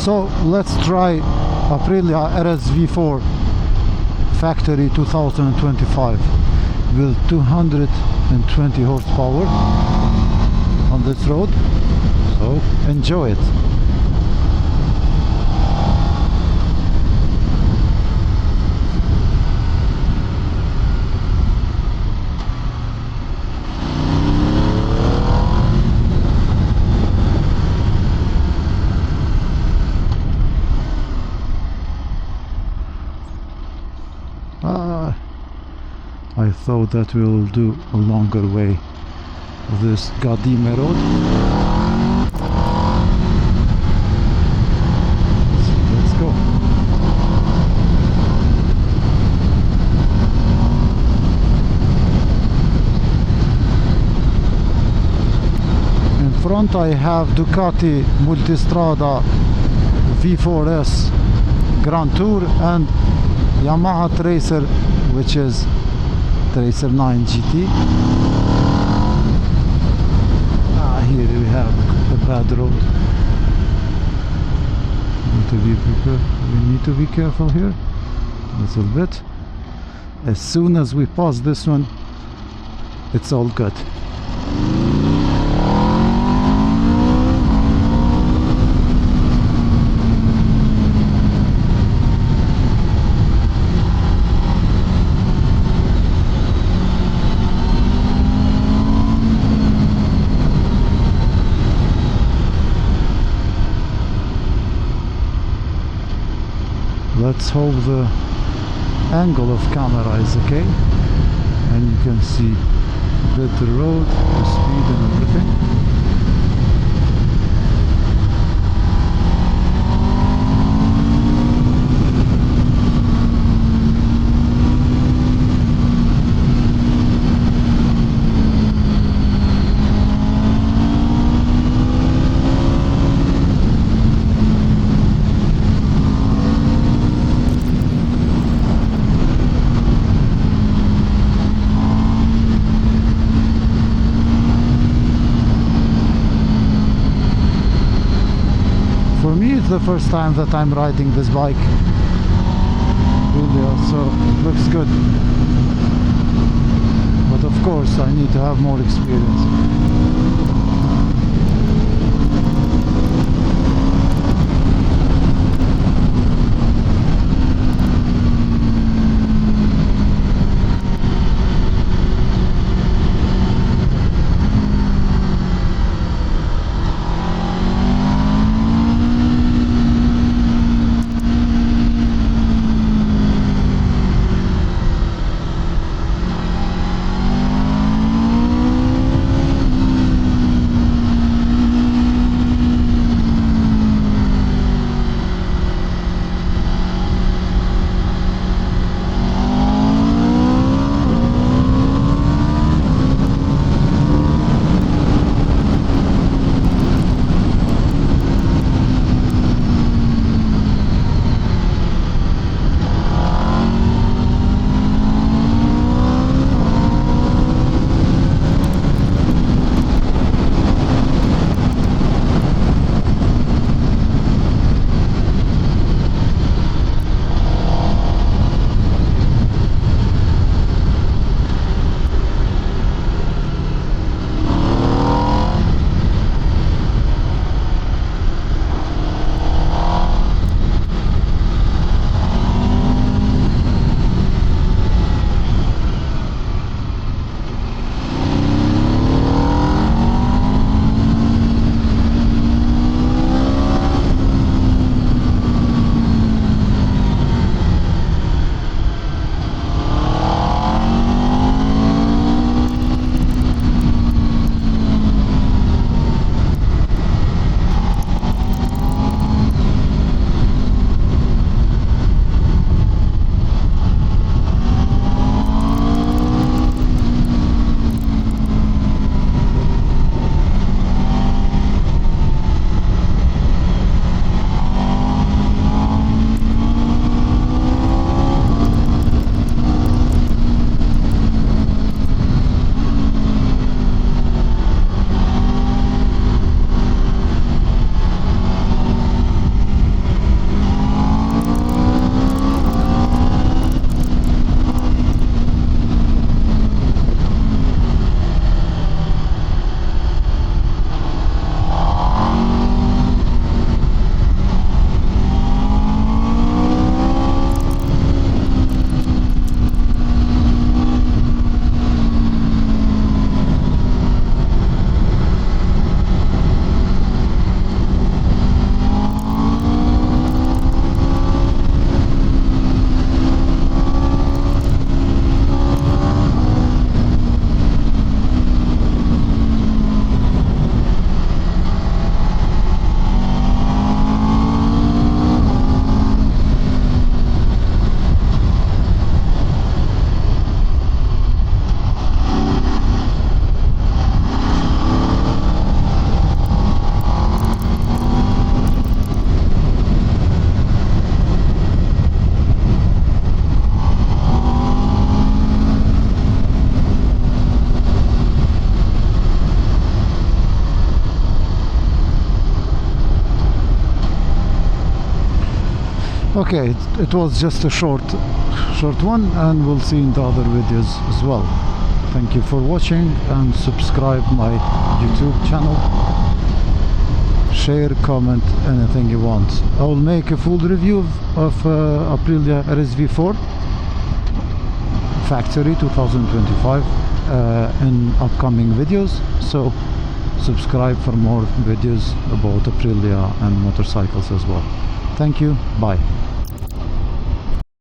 So let's try Aprilia RSV4 Factory 2025 with 220 horsepower on this road. So enjoy it. I thought that we'll do a longer way of this goddamn road. So let's go. In front I have Ducati Multistrada V4S Grand Tour and Yamaha Tracer, which is Tracer 9 GT. Here we have a bad road. We need to be careful here a little bit. As soon as we pass this one, it's all good. Let's hope the angle of camera is okay and you can see a bit the road, the speed and everything. For me, it's the first time that I'm riding this bike. Really, also it looks good. But of course, I need to have more experience. Okay, it was just a short one, and we'll see in the other videos as well. Thank you for watching, and subscribe my YouTube channel. Share, comment, anything you want. I will make a full review of Aprilia RSV4 Factory 2025 in upcoming videos, so subscribe for more videos about Aprilia and motorcycles as well. Thank you, bye.